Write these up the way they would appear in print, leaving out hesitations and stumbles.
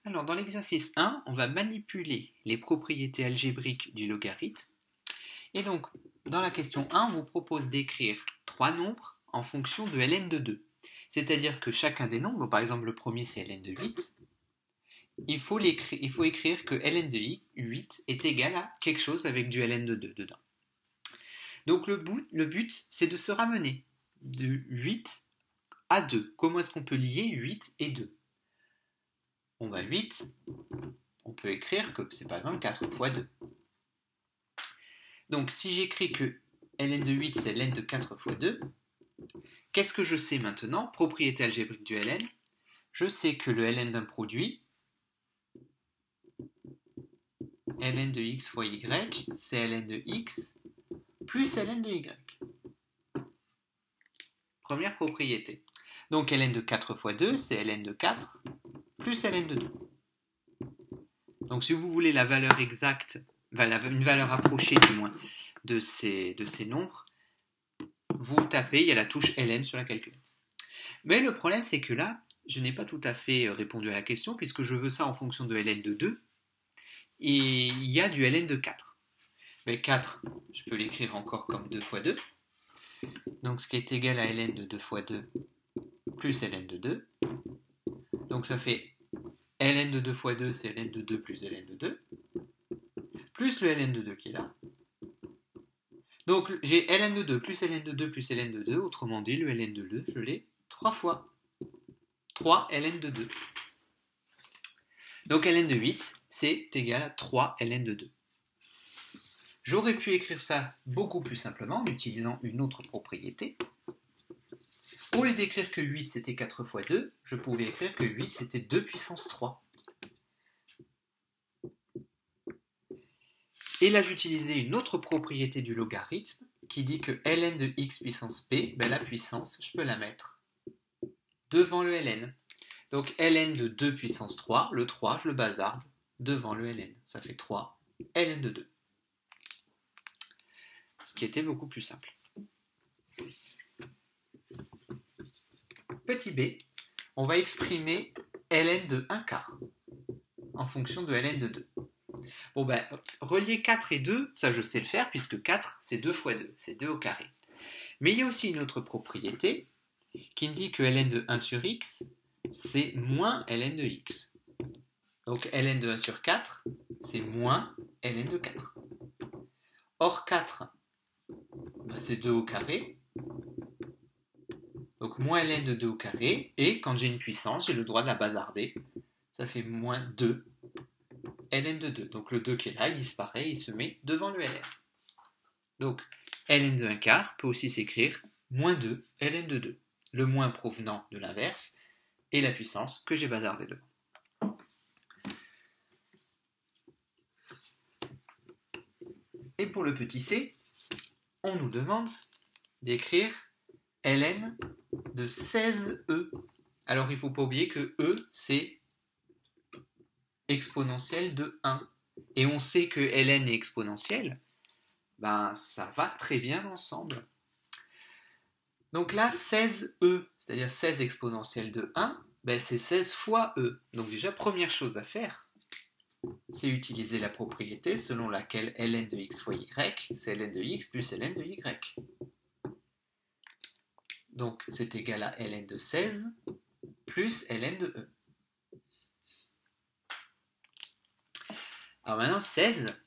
Alors, dans l'exercice 1, on va manipuler les propriétés algébriques du logarithme. Et donc, dans la question 1, on vous propose d'écrire trois nombres en fonction de ln de 2. C'est-à-dire que chacun des nombres, par exemple le premier c'est ln de 8, il faut écrire que ln de 8 est égal à quelque chose avec du ln de 2 dedans. Donc le but c'est de se ramener de 8 à 2. Comment est-ce qu'on peut lier 8 et 2? On va 8, on peut écrire que c'est par exemple 4 fois 2. Donc si j'écris que ln de 8 c'est ln de 4 fois 2, qu'est-ce que je sais maintenant? Propriété algébrique du ln. Je sais que le ln d'un produit, ln de x fois y, c'est ln de x plus ln de y. Première propriété. Donc ln de 4 fois 2, c'est ln de 4 plus ln de 2. Donc si vous voulez la valeur exacte, une valeur approchée du moins de ces nombres, vous tapez, il y a la touche ln sur la calculette. Mais le problème c'est que là, je n'ai pas tout à fait répondu à la question puisque je veux ça en fonction de ln de 2 et il y a du ln de 4. Mais 4, je peux l'écrire encore comme 2 fois 2. Donc ce qui est égal à ln de 2 fois 2 plus ln de 2. Donc ça fait ln de 2 fois 2, c'est ln de 2 plus ln de 2. Plus le ln de 2 qui est là. Donc j'ai ln de 2 plus ln de 2 plus ln de 2. Autrement dit, le ln de 2, je l'ai 3 fois. 3 ln de 2. Donc ln de 8, c'est égal à 3 ln de 2. J'aurais pu écrire ça beaucoup plus simplement en utilisant une autre propriété. Au lieu d'écrire que 8 c'était 4 fois 2, je pouvais écrire que 8 c'était 2 puissance 3. Et là j'utilisais une autre propriété du logarithme qui dit que ln de x puissance p, la puissance, je peux la mettre devant le ln. Donc ln de 2 puissance 3, le 3 je le bazarde devant le ln. Ça fait 3 ln de 2. Ce qui était beaucoup plus simple. Petit b, on va exprimer ln de 1 quart en fonction de ln de 2. Bon relier 4 et 2, ça je sais le faire puisque 4 c'est 2 fois 2, c'est 2 au carré. Mais il y a aussi une autre propriété qui me dit que ln de 1 sur x c'est moins ln de x. Donc ln de 1 sur 4 c'est moins ln de 4. Or 4 c'est 2 au carré. Donc moins ln de 2 au carré. Et quand j'ai une puissance, j'ai le droit de la bazarder. Ça fait moins 2 ln de 2. Donc le 2 qui est là, il disparaît, il se met devant le ln. Donc ln de 1 quart peut aussi s'écrire moins 2 ln de 2. Le moins provenant de l'inverse et la puissance que j'ai bazardée devant. Et pour le petit c, on nous demande d'écrire ln de 16e. Alors il ne faut pas oublier que e c'est exponentielle de 1. Et on sait que ln est exponentielle, ça va très bien ensemble. Donc là, 16e, c'est-à-dire 16 exponentielle de 1, c'est 16 fois e. Donc déjà, première chose à faire, c'est utiliser la propriété selon laquelle ln de x fois y, c'est ln de x plus ln de y. Donc c'est égal à ln de 16 plus ln de e. Alors maintenant, 16,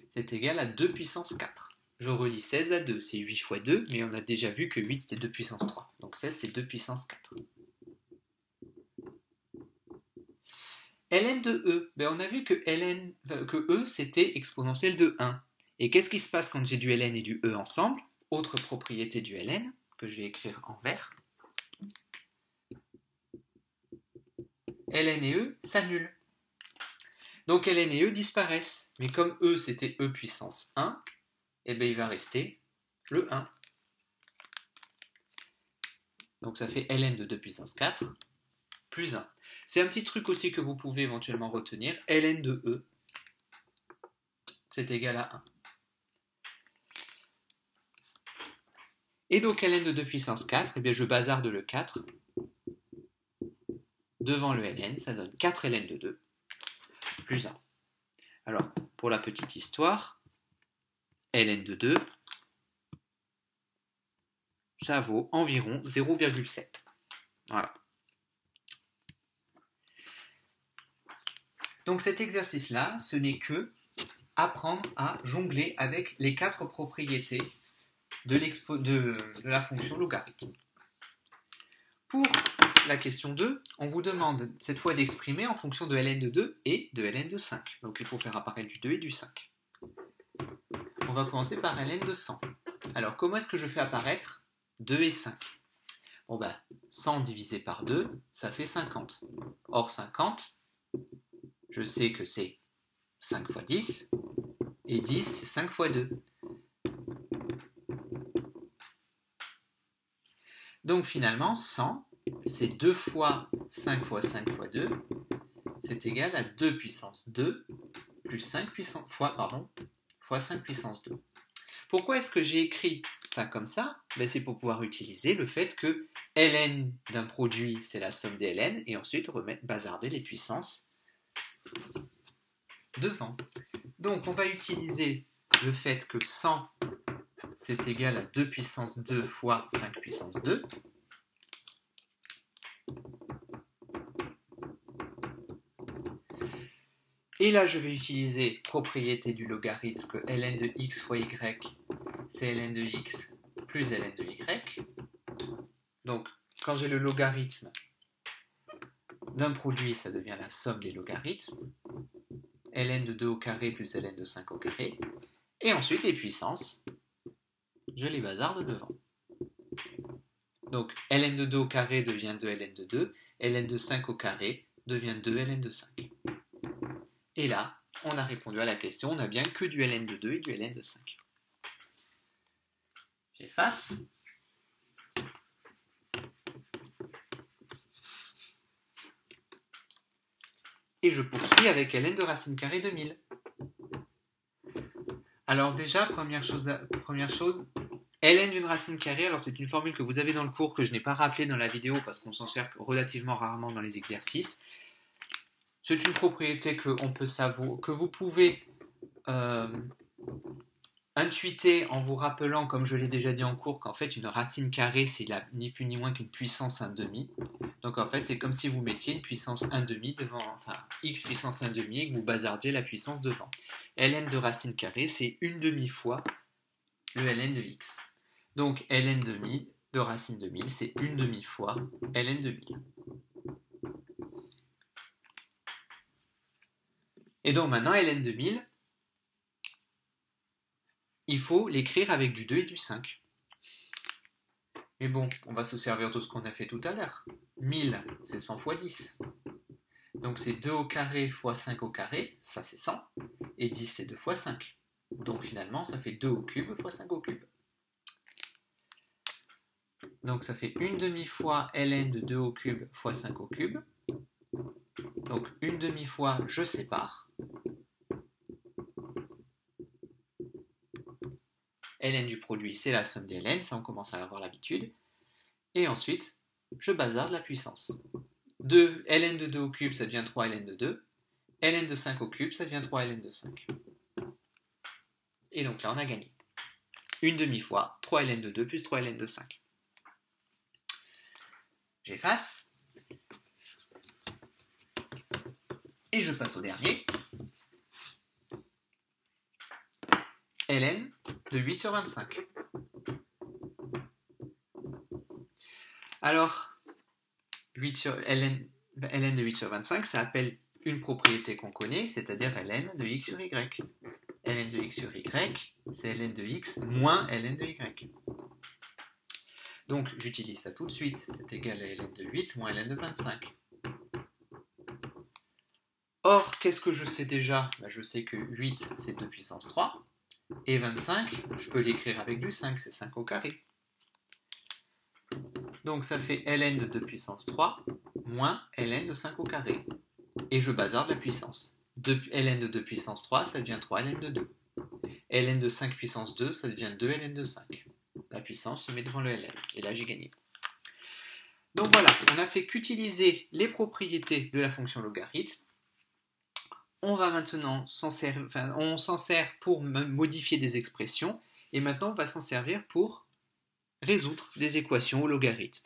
c'est égal à 2 puissance 4. Je relie 16 à 2, c'est 8 fois 2, mais on a déjà vu que 8 c'était 2 puissance 3. Donc 16 c'est 2 puissance 4. ln de e, on a vu que e c'était exponentielle de 1. Et qu'est-ce qui se passe quand j'ai du ln et du e ensemble? Autre propriété du ln, que je vais écrire en vert. ln et e s'annulent. Donc ln et e disparaissent. Mais comme e c'était e puissance 1, il va rester le 1. Donc ça fait ln de 2 puissance 4 plus 1. C'est un petit truc aussi que vous pouvez éventuellement retenir. ln de e, c'est égal à 1. Et donc ln de 2 puissance 4, je bazarde le 4. devant le ln, ça donne 4 ln de 2 plus 1. Alors, pour la petite histoire, ln de 2, ça vaut environ 0,7. Voilà. Donc cet exercice-là, ce n'est que apprendre à jongler avec les 4 propriétés de la fonction logarithme. Pour la question 2, on vous demande cette fois d'exprimer en fonction de ln de 2 et de ln de 5. Donc il faut faire apparaître du 2 et du 5. On va commencer par ln de 100. Alors comment est-ce que je fais apparaître 2 et 5? Bon ben, 100 divisé par 2, ça fait 50. Or 50, je sais que c'est 5 fois 10, et 10 c'est 5 fois 2. Donc finalement, 100, c'est 2 fois 5 fois 5 fois 2, c'est égal à 2 puissance 2 plus 5 puissance, fois 5 puissance 2. Pourquoi est-ce que j'ai écrit ça comme ça? Ben, c'est pour pouvoir utiliser le fait que ln d'un produit, c'est la somme des ln, et ensuite bazarder les puissances devant. Donc on va utiliser le fait que 100 c'est égal à 2 puissance 2 fois 5 puissance 2. Et là, je vais utiliser propriété du logarithme que ln de x fois y, c'est ln de x plus ln de y. Donc, quand j'ai le logarithme d'un produit, ça devient la somme des logarithmes. Ln de 2 au carré plus ln de 5 au carré. Et ensuite, les puissances, je les bazarde devant. Donc, ln de 2 au carré devient 2 ln de 2, ln de 5 au carré devient 2 ln de 5. Et là, on a répondu à la question, on n'a bien que du ln de 2 et du ln de 5. J'efface. Et je poursuis avec ln de racine carrée de 1000. Alors déjà, première chose, ln d'une racine carrée, alors c'est une formule que vous avez dans le cours que je n'ai pas rappelée dans la vidéo parce qu'on s'en sert relativement rarement dans les exercices. C'est une propriété que vous pouvez intuiter en vous rappelant, comme je l'ai déjà dit en cours, qu'en fait une racine carrée c'est ni plus ni moins qu'une puissance 1/2. Donc en fait c'est comme si vous mettiez une puissance 1/2 devant, enfin x puissance 1/2 et que vous bazardiez la puissance devant. Ln de racine carrée c'est 1/2 fois le ln de x. Donc ln de racine de 1000 c'est 1/2 fois ln de 1000. Et donc maintenant, ln de 1000, il faut l'écrire avec du 2 et du 5. Mais bon, on va se servir de ce qu'on a fait tout à l'heure. 1000, c'est 100 fois 10. Donc c'est 2 au carré fois 5 au carré, ça c'est 100. Et 10, c'est 2 fois 5. Donc finalement, ça fait 2 au cube fois 5 au cube. Donc ça fait 1/2 fois ln de 2 au cube fois 5 au cube. Donc 1/2 fois, je sépare. Ln du produit, c'est la somme des ln, ça on commence à avoir l'habitude. Et ensuite, je bazarde la puissance. Ln de 2 au cube, ça devient 3 ln de 2. Ln de 5 au cube, ça devient 3 ln de 5. Et donc là, on a gagné. 1/2 fois 3 ln de 2 plus 3 ln de 5. J'efface. Et je passe au dernier. Ln de 8 sur 25. Alors, ln de 8 sur 25, ça appelle une propriété qu'on connaît, c'est-à-dire ln de x sur y. Ln de x sur y, c'est ln de x moins ln de y. Donc, j'utilise ça tout de suite, c'est égal à ln de 8 moins ln de 25. Or, qu'est-ce que je sais déjà? Je sais que 8, c'est 2 puissance 3. Et 25, je peux l'écrire avec du 5, c'est 5 au carré. Donc ça fait ln de 2 puissance 3 moins ln de 5 au carré. Et je bazarde la puissance. Ln de 2 puissance 3, ça devient 3 ln de 2. Ln de 5 puissance 2, ça devient 2 ln de 5. La puissance se met devant le ln. Et là, j'ai gagné. Donc voilà, on a fait qu'utiliser les propriétés de la fonction logarithme. On va maintenant on s'en sert pour modifier des expressions, et maintenant on va s'en servir pour résoudre des équations au logarithme.